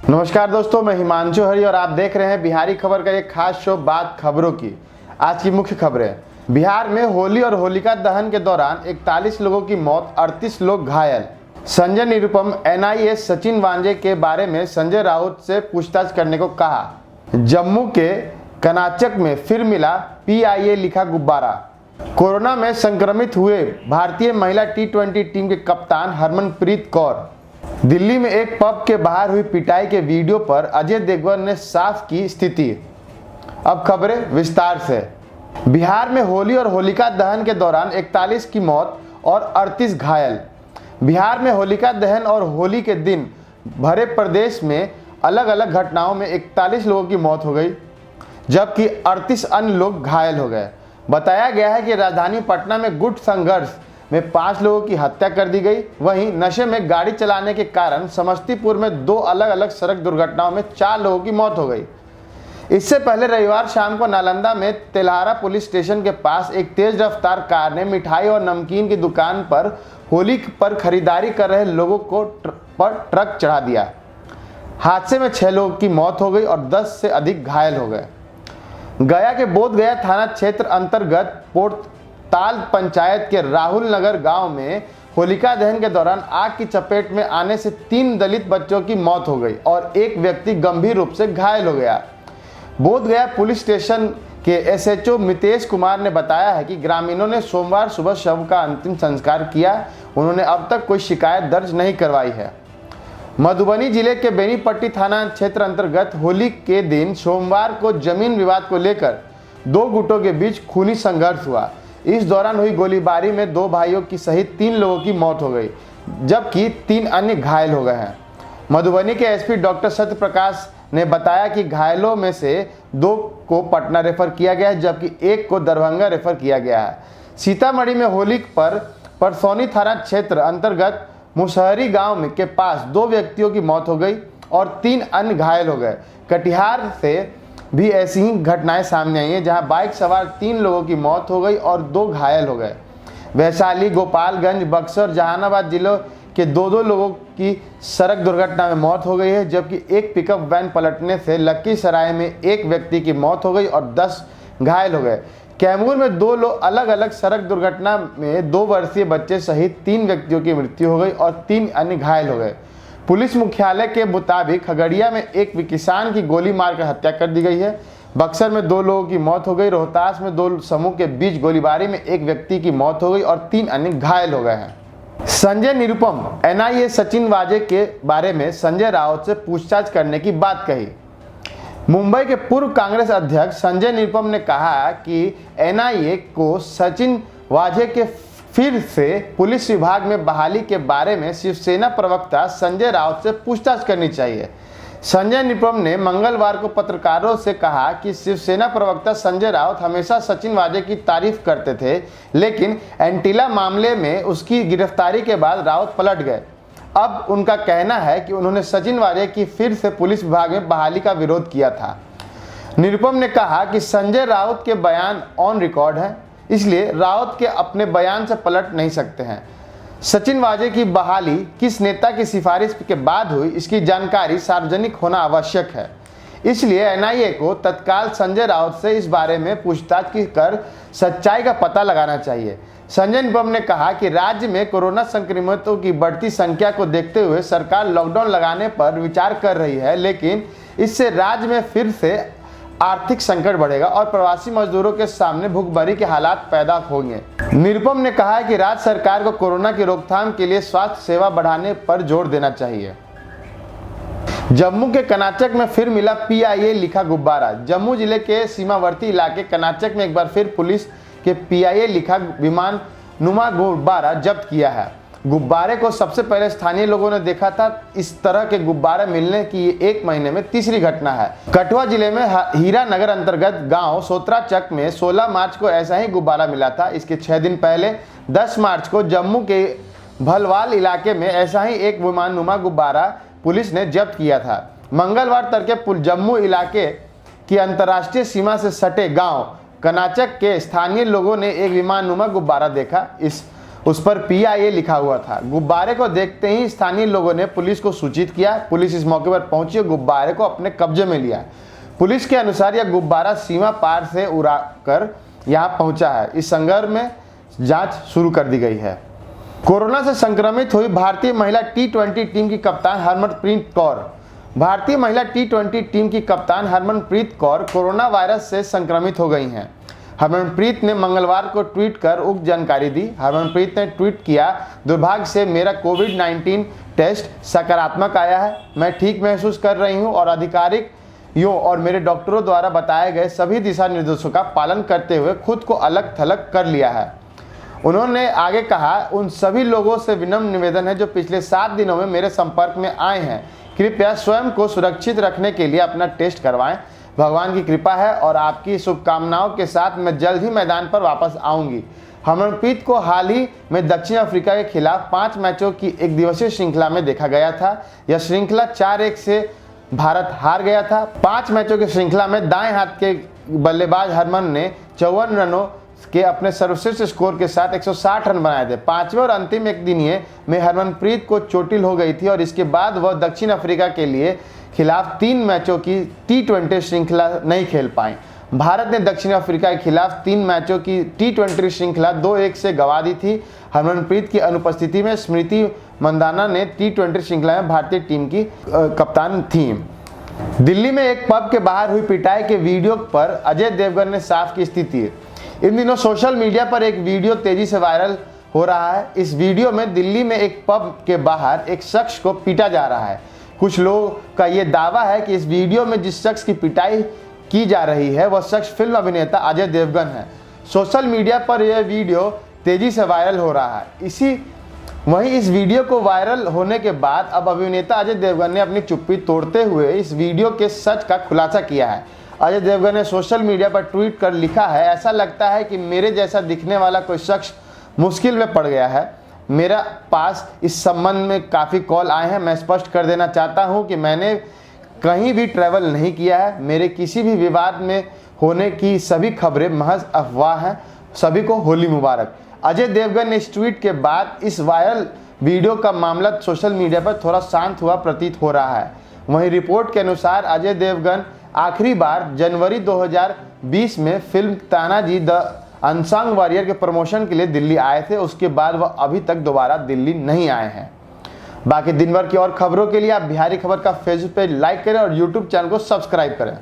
नमस्कार दोस्तों, मैं हिमांशु हरी और आप देख रहे हैं बिहारी खबर का एक खास शो बात खबरों की। आज की मुख्य खबरें। बिहार में होली और होलिका दहन के दौरान 41 लोगों की मौत, 38 लोग घायल। संजय निरुपम एनआईए सचिन वांजे के बारे में संजय राउत से पूछताछ करने को कहा। जम्मू के कनाचक में फिर मिला पीआईए लिखा गुब्बारा। कोरोना में संक्रमित हुए भारतीय महिला टी20 टीम के कप्तान हरमनप्रीत कौर। दिल्ली में एक पब के बाहर हुई पिटाई के वीडियो पर अजय देवगन ने साफ की स्थिति। अब खबरें विस्तार से। बिहार में होली और होलिका दहन के दौरान 41 की मौत और 38 घायल। बिहार में होलिका दहन और होली के दिन भरे प्रदेश में अलग अलग घटनाओं में 41 लोगों की मौत हो गई, जबकि 38 अन्य लोग घायल हो गए। बताया गया है कि राजधानी पटना में गुट संघर्ष में 5 लोगों की हत्या कर दी गई। वहीं नशे में गाड़ी चलाने के कारण समस्तीपुर में 2 अलग अलग सड़क दुर्घटनाओं में 4 लोगों की मौत हो गई। इससे पहले रविवार शाम को नालंदा में तेल्हारा पुलिस स्टेशन के पास एक तेज रफ्तार कार ने मिठाई और नमकीन की दुकान पर होली पर खरीदारी कर रहे लोगों को पर ट्रक चढ़ा दिया। हादसे में 6 लोगों की मौत हो गई और 10 से अधिक घायल हो गए। गया के बोधगया थाना क्षेत्र अंतर्गत पोर्ताल पंचायत के राहुल नगर गांव में होलिका दहन के दौरान आग की चपेट में आने से 3 दलित बच्चों की मौत हो गई और एक व्यक्ति गंभीर रूप से घायल हो गया। बोधगया पुलिस स्टेशन के एसएचओ मितेश कुमार ने बताया है कि ग्रामीणों ने सोमवार सुबह शव का अंतिम संस्कार किया। उन्होंने अब तक कोई शिकायत दर्ज नहीं करवाई है। मधुबनी जिले के बेनीपट्टी थाना क्षेत्र अंतर्गत होली के दिन सोमवार को जमीन विवाद को लेकर 2 गुटों के बीच खूनी संघर्ष हुआ। इस दौरान हुई गोलीबारी में 2 भाइयों की सहित 3 लोगों की मौत हो गई, जबकि 3 अन्य घायल हो गए हैं। मधुबनी के एसपी डॉक्टर सत्यप्रकाश ने बताया कि घायलों में से 2 को पटना रेफर किया गया है, जबकि 1 को दरभंगा रेफर किया गया है। सीतामढ़ी में होली पर परसौनी थाना क्षेत्र अंतर्गत मुसहरी गांव के पास 2 व्यक्तियों की मौत हो गई और 3 अन्य घायल हो गए। कटिहार से भी ऐसी ही घटनाएं सामने आई हैं, जहां बाइक सवार 3 लोगों की मौत हो गई और 2 घायल हो गए। वैशाली, गोपालगंज, बक्सर, जहानाबाद जिलों के 2-2 लोगों की सड़क दुर्घटना में मौत हो गई है, जबकि एक पिकअप वैन पलटने से लखीसराय में 1 व्यक्ति की मौत हो गई और 10 घायल हो गए। कैमूर में 2 लोग अलग अलग सड़क दुर्घटना में 2 वर्षीय बच्चे सहित 3 व्यक्तियों की मृत्यु हो गई और 3 अन्य घायल हो गए। पुलिस मुख्यालय के मुताबिक खगड़िया में एक किसान की गोली मारकर हत्या कर दी गई है। बक्सर में 2 लोगों की मौत हो गई। रोहतास में 2 समूह के बीच गोलीबारी में 1 व्यक्ति की मौत हो गई और 3 अन्य घायल हो गए हैं। संजय निरुपम एनआईए सचिन वाजे के बारे में संजय राउत से पूछताछ करने की बात कही। मुंबई के पूर्व कांग्रेस अध्यक्ष संजय निरुपम ने कहा कि एनआईए को सचिन वाजे के फिर से पुलिस विभाग में बहाली के बारे में शिवसेना प्रवक्ता संजय राउत से पूछताछ करनी चाहिए। संजय निरुपम ने मंगलवार को पत्रकारों से कहा कि शिवसेना प्रवक्ता संजय राउत हमेशा सचिन वाजे की तारीफ करते थे, लेकिन एंटीला मामले में उसकी गिरफ्तारी के बाद राउत पलट गए। अब उनका कहना है कि उन्होंने सचिन वाजे की फिर से पुलिस विभाग में बहाली का विरोध किया था। निरुपम ने कहा कि संजय राउत के बयान ऑन रिकॉर्ड है, इसलिए राउत के अपने बयान से पलट नहीं सकते हैं। सचिन वाजे की बहाली किस नेता की सिफारिश के बाद हुई, इसकी जानकारी सार्वजनिक होना आवश्यक है। इसलिए एनआईए को तत्काल संजय राउत से इस बारे में पूछताछ कर सच्चाई का पता लगाना चाहिए। संजय निरुपम ने कहा कि राज्य में कोरोना संक्रमितों की बढ़ती संख्या को देखते हुए सरकार लॉकडाउन लगाने पर विचार कर रही है, लेकिन इससे राज्य में फिर से आर्थिक संकट बढ़ेगा और प्रवासी मजदूरों के सामने भूखमरी के हालात पैदा होंगे। निरुपम ने कहा कि राज्य सरकार को कोरोना की रोकथाम के लिए स्वास्थ्य सेवा बढ़ाने पर जोर देना चाहिए। जम्मू के कनाचक में फिर मिला पीआईए लिखा गुब्बारा। जम्मू जिले के सीमावर्ती इलाके कनाचक में एक बार फिर पुलिस के पीआईए लिखा विमान नुमा गुब्बारा जब्त किया है। गुब्बारे को सबसे पहले स्थानीय लोगों ने देखा था। इस तरह के गुब्बारे मिलने की ये 1 महीने में तीसरी घटना है। कठुआ जिले में हीरा नगर अंतर्गत गांव सोत्राचक में 16 मार्च को ऐसा ही गुब्बारा मिला था। इसके 6 दिन पहले 10 मार्च को जम्मू के भलवाल इलाके में ऐसा ही एक विमान नुमा गुब्बारा पुलिस ने जब्त किया था। मंगलवार तड़के जम्मू इलाके की अंतर्राष्ट्रीय सीमा से सटे गाँव कनाचक के स्थानीय लोगों ने एक विमान नुमा गुब्बारा देखा। इस उस पर PIA लिखा हुआ था। गुब्बारे को देखते ही स्थानीय लोगों ने पुलिस को सूचित किया। पुलिस इस मौके पर पहुंची और गुब्बारे को अपने कब्जे में लिया। पुलिस के अनुसार यह गुब्बारा सीमा पार से उड़ाकर यहां पहुंचा है। इस संदर्भ में जांच शुरू कर दी गई है। कोरोना से संक्रमित हुई भारतीय महिला T20 टीम की कप्तान हरमनप्रीत कौर। भारतीय महिला T20 टीम की कप्तान हरमनप्रीत कौर कोरोना वायरस से संक्रमित हो गई हैं। हरमनप्रीत ने मंगलवार को ट्वीट कर उक्त जानकारी दी। हरमनप्रीत ने ट्वीट किया, दुर्भाग्य से मेरा कोविड-19 टेस्ट सकारात्मक आया है। मैं ठीक महसूस कर रही हूं और अधिकारियों और मेरे डॉक्टरों द्वारा बताए गए सभी दिशा निर्देशों का पालन करते हुए खुद को अलग थलग कर लिया है। उन्होंने आगे कहा, उन सभी लोगों से विनम्र निवेदन है जो पिछले 7 दिनों में मेरे संपर्क में आए हैं, कृपया स्वयं को सुरक्षित रखने के लिए अपना टेस्ट करवाएं। भगवान की कृपा है और आपकी शुभकामनाओं के साथ मैं जल्द ही मैदान पर वापस आऊंगी। हरमनप्रीत को हाल ही में दक्षिण अफ्रीका के खिलाफ 5 मैचों की एक दिवसीय श्रृंखला में देखा गया था। यह श्रृंखला 4-1 से भारत हार गया था। 5 मैचों की श्रृंखला में दाएं हाथ के बल्लेबाज हरमन ने 54 रनों के अपने सर्वश्रेष्ठ स्कोर के साथ 160 रन बनाए थे। 5वें और अंतिम एक दिनीय में हरमनप्रीत को चोटिल हो गई थी और इसके बाद वह दक्षिण अफ्रीका के लिए खिलाफ 3 मैचों की T20 श्रृंखला नहीं खेल पाई। भारत ने दक्षिण अफ्रीका के खिलाफ 3 मैचों की T20 श्रृंखला 2-1 से गंवा दी थी। हरमनप्रीत की अनुपस्थिति में स्मृति मंदाना ने T20 श्रृंखला में भारतीय टीम की कप्तान थी। दिल्ली में एक पब के बाहर हुई पिटाई के वीडियो पर अजय देवगन ने साफ की स्थिति। इन दिनों सोशल मीडिया पर एक वीडियो तेजी से वायरल हो रहा है। इस वीडियो में दिल्ली में एक पब के बाहर एक शख्स को पीटा जा रहा है। कुछ लोगों का यह दावा है कि इस वीडियो में जिस शख्स की पिटाई की जा रही है वह शख्स फिल्म अभिनेता अजय देवगन है। सोशल मीडिया पर यह वीडियो तेजी से वायरल हो रहा है। वहीं इस वीडियो को वायरल होने के बाद अब अभिनेता अजय देवगन ने अपनी चुप्पी तोड़ते हुए इस वीडियो के सच का खुलासा किया है। अजय देवगन ने सोशल मीडिया पर ट्वीट कर लिखा है, ऐसा लगता है कि मेरे जैसा दिखने वाला कोई शख्स मुश्किल में पड़ गया है। मेरा पास इस संबंध में काफ़ी कॉल आए हैं। मैं स्पष्ट कर देना चाहता हूं कि मैंने कहीं भी ट्रैवल नहीं किया है। मेरे किसी भी विवाद में होने की सभी खबरें महज अफवाह हैं। सभी को होली मुबारक। अजय देवगन ने इस ट्वीट के बाद इस वायरल वीडियो का मामला सोशल मीडिया पर थोड़ा शांत हुआ प्रतीत हो रहा है। वहीं रिपोर्ट के अनुसार अजय देवगन आखिरी बार जनवरी 2020 में film Tanaji the unsung warrior के प्रमोशन के लिए दिल्ली आए थे। उसके बाद वह अभी तक दोबारा दिल्ली नहीं आए हैं। बाकी दिन भर की और खबरों के लिए आप बिहारी खबर का फेसबुक पेज लाइक करें और यूट्यूब चैनल को सब्सक्राइब करें।